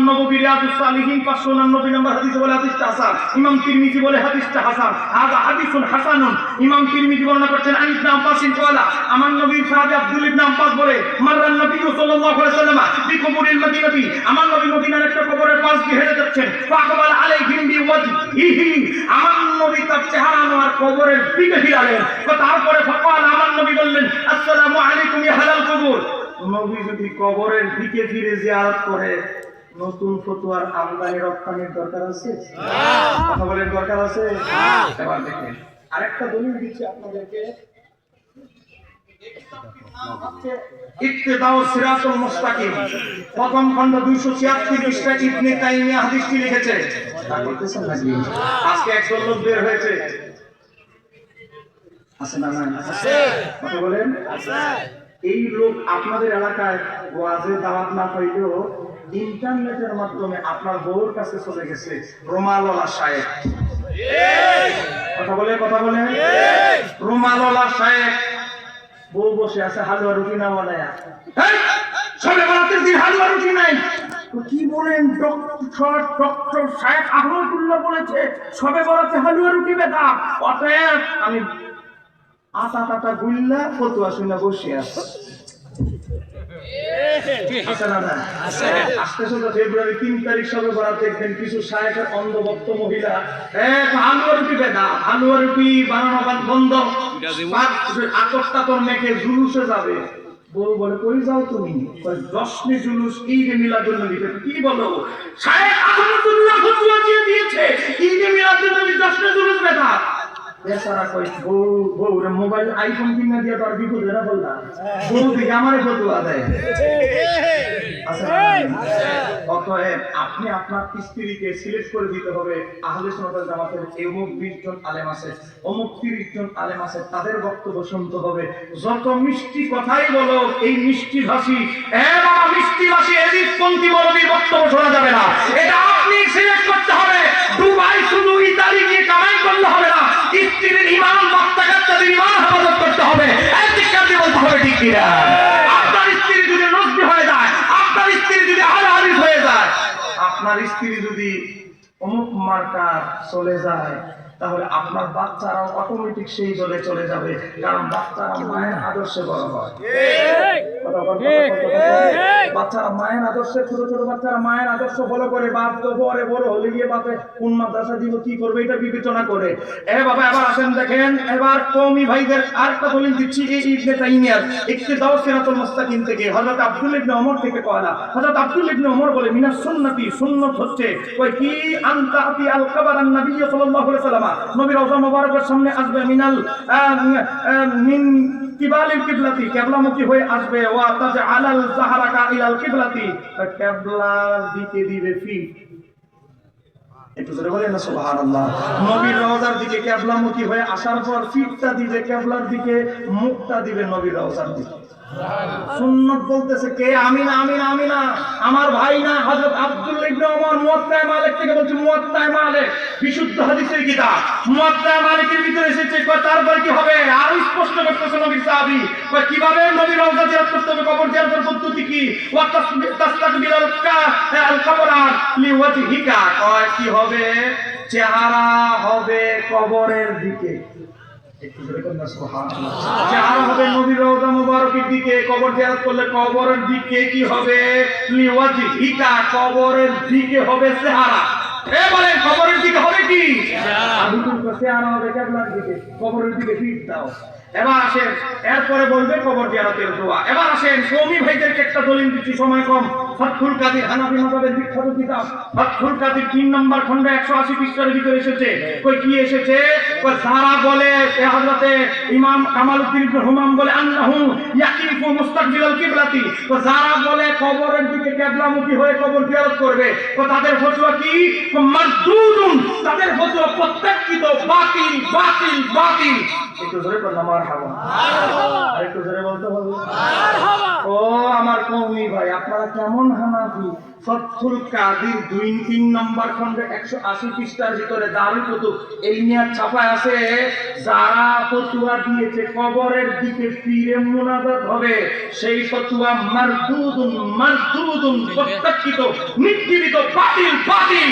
নববী রিয়াদুস সালিহিন 599 নম্বর হাদিসে বলে হাদিসটা হাসান, ইমাম তিরমিজি বলে হাদিসটা হাসান, হাযা হাদিসুন হাসানুন। ইমাম তিরমিজি বর্ণনা করছেন আন ইবনে আব্বাসিন ক্বালা, আমার নবী সাহাবী আব্দুল ইবনে আব্বাস বলে, মাররান নবী সাল্লাল্লাহু আলাইহি ওয়াসাল্লাম বিকুবুরিল মদিনাতি, আমার নবী মদিনার একটা কবরের পাশ দিয়ে হেঁটে যাচ্ছেন, ফাকবাল আলাইহিম বিওয়াজহিহি, আমার নবী তার চেহারা আর কবরের দিকে ফিরালেন। তারপরে ফাকাল, আমার নবী বললেন, আসসালামু আলাইকুম ইয়া আহলাল কুবুর। নবী যদি কবরের দিকে ফিরে জিয়ারত করে, নতুন ফতোয়ার আমদানি রপ্তানির দরকার আছে? কথা বলেন, দরকার আছে? এবার দেখেন আরেকটা দলিল দিচ্ছি আপনাদেরকে। ইক্তেদাউ সিরাতুল মুস্তাকিম, প্রথম খণ্ড 276 পৃষ্ঠায় ইবনে তাইমিয়া হাদিসটি লিখেছে। তা বলতেছেন নাকি? আজকে একজন লোক বের হয়েছে, আছে না? না আছে। কথা বলেন, আছে। এই লোক আপনাদের এলাকায় ওয়াজে দাওয়াত না পাইলেও ইন্টারনেটের মাধ্যমে আপনার বউর কাছে চলে গেছে, রুমালওয়ালা সাহেব। কথা বলে, কথা বলে, রুমালওয়ালা সাহেব বউ বসে আছে হালুয়া রুটি না বানায়া। সবে বরাতের দিন হালুয়া রুটি নাই। কি বলেন? ডক্টর সাহেব আহমদুল্লাহ বলেছে সবে বরাতে হালুয়া রুটি বেদা। অতএব আমি আটা গুল্লা ফতুয়া শুনে বসে আছে। ফেব্রুয়ারি 3 তারিখ সবে বরাত দেখবেন কিছু শায়েখের অন্ধভক্ত মহিলা হালুয়া রুটি বেদা, হালুয়া রুটি বানানো বন্ধ, আতর মেখে জুলুসে যাবে। বউ বলে, কই যাও তুমি? জশ্নে জুলুস, ঈদে মিলাদুন নবী। কি বলো? শায়েখ আহমদুল্লাহ ফতোয়া দিয়ে দিয়েছে ঈদে মিলাদুন নবী জশ্নে জুলুস বেদা। বেচারা কই বউ রে মোবাইল আইফোন কিনা দিয়া তার বিপদে না বললা, বউ দিকে আমারে ফতোয়া দেয়। অতএব আপনি আপনার স্ত্রীকে সিলেক্ট করে দিতে হবে, আহলে সুন্নাত ওয়াল জামাতের অমুক 20 জন আলেম আছে, অমুক 30 জন আলেম আছে, তাদের বক্তব্য শুনতে হবে। যত মিষ্টি কথাই বলো, এই মিষ্টি ভাষী বাবা মিষ্টি ভাষী এদিকপন্থী মৌলবীর বক্তব্য শোনা যাবে না। এটা আপনি সিলেক্ট করতে হবে। দুবাই শুধু ইতালি গিয়ে কামাই করলে হবে না, স্ত্রীর ইমান বক্তাদের ইমান হেফাজত করতে হবে। বলতে হবে ঠিক কিনা? আপনার স্ত্রী যদি নজরী হয়ে যায়, আপনার স্ত্রী যদি আহলে হাদিস হয়ে যায়, আপনার স্ত্রী যদি অমুক মার্কা চলে যায়, তাহলে আপনার বাচ্চারাও অটোমেটিক সেই দলে চলে যাবে, কারণ বাচ্চারা মায়ের আদর্শে বড় হয়। বাচ্চারা মায়ের আদর্শে, ছোট ছোট বাচ্চারা মায়ের আদর্শ ফলো করে, বাপ তো পরে বড় হলে গিয়ে বাপে কোন মাদ্রাসা দিব, কি করবে, এটা বিবেচনা করে। বাবা এবার আসেন দেখেন, এবার কওমি ভাইদের আরেকটা দলিল দিচ্ছি। এই ইবনে তাইমিয়ার ইক্তেদাউ সিরাতুল মুস্তাকিম থেকে হযরত আব্দুল ইবনে ওমর থেকে কওয়া। হযরত আব্দুল ইবনে ওমর বলে, মিনাস সুন্নতি, সুন্নাত হচ্ছে কই কি আনতা আতি আল কবরান নবী সাল্লাল্লাহু আলাইহি ওয়াসাল্লাম, নবী রওজা মুবারকের সামনে আসবে, মিনাল মিন কিবালিল কিবলাতি, কিবলামুখী হয়ে আসবে, ওয়া তাজআলাল যাহরাকা ইলাল কিবলাতি, কিবলার দিকে দিবে ফিট। একটু জোরে বলেন না সুবহানাল্লাহ। নবীর রওজার দিকে কিবলামুখী হয়ে আসার পর ফিটটা দিবে কিবলার দিকে, মুখটা দিবে নবীর রওজার দিকে। সুন্নাত বলতেছে কে? আমি না, আমি না, আমি না, আমার ভাই না, হযরত আব্দুল্লাহ ইবনে ওমর মুওয়াত্তা মালিক থেকে বলছে। মুওয়াত্তা মালিক বিশুদ্ধ হাদিসের কিতাব, মুওয়াত্তা মালিকের ভিতরে এসেছে। তারপর কি হবে? আর স্পষ্ট করতেছে নবীর সাহাবী কিভাবে নবীর রওজা জিয়ারত করতে হবে, কবর জিয়ারতের পদ্ধতি কি। ওয়া তাসতাকবিলাল কবরা লিওয়াজহিকা, কি হবে? চেহারা হবে কবরের দিকে। একটু জোরে বলেন সুবহানাল্লাহ। চেহারা হবে নবীর রওজা মুবারকের দিকে, কবর জিয়ারত করলে কবরের দিকে কি হবে? লিওয়াজহিকা, কবরের দিকে হবে চেহারা। বলেন কবরের দিকে হবে কি? চেহারা হবে কিবলার দিকে, কবরের দিকে ফিট দাও। এবার আসেন, এরপরে বলবে কবর জিয়ারতের দোয়া। এবার আসেন কওমি ভাইদেরকে একটা দলিল দিচ্ছি, সময় কম। ফাতহুল কাদির, হানাফি মাযহাবের বিখ্যাত কিতাব ফাতহুল কাদির 3 নম্বর খণ্ড 180 পৃষ্ঠার ভিতরে এসেছে। কই কি এসেছে? কই যারা বলে হযরতে ইমাম কামালউদ্দিন ইবনে হুমাম বলে আন্নাহু ইয়াকিফু মুস্তাকবিলাল কিবলাতি, তো যারা বলে কবরের দিকে কিবলামুখী হয়ে কবর জিয়ারত করবে, তো তাদের ফতোয়া কি? মারদুদুন, তাদের ফতোয়া প্রত্যাখ্যাত, বাতিল বাতিল বাতিল। একটু জোরে বলুন মারহাবা। আরেকটু জোরে বলতে হবে মারহাবা। ও আমার কওমি ভাই, আপনারা কেমন হানাফি? ফতহুল কাদির 2-3 নম্বর খণ্ডে 180 পৃষ্ঠার ভিতরে দারুল কুতুব এই নিয়ে ছাপায় আছে, যারা ফতোয়া দিয়েছে কবরের দিকে ফিরে মুনাজাত হবে, সেই ফতোয়া মারদুদুন মারদুদুন প্রত্যাখ্যাত, নির্জীবিত, বাতিল বাতিল।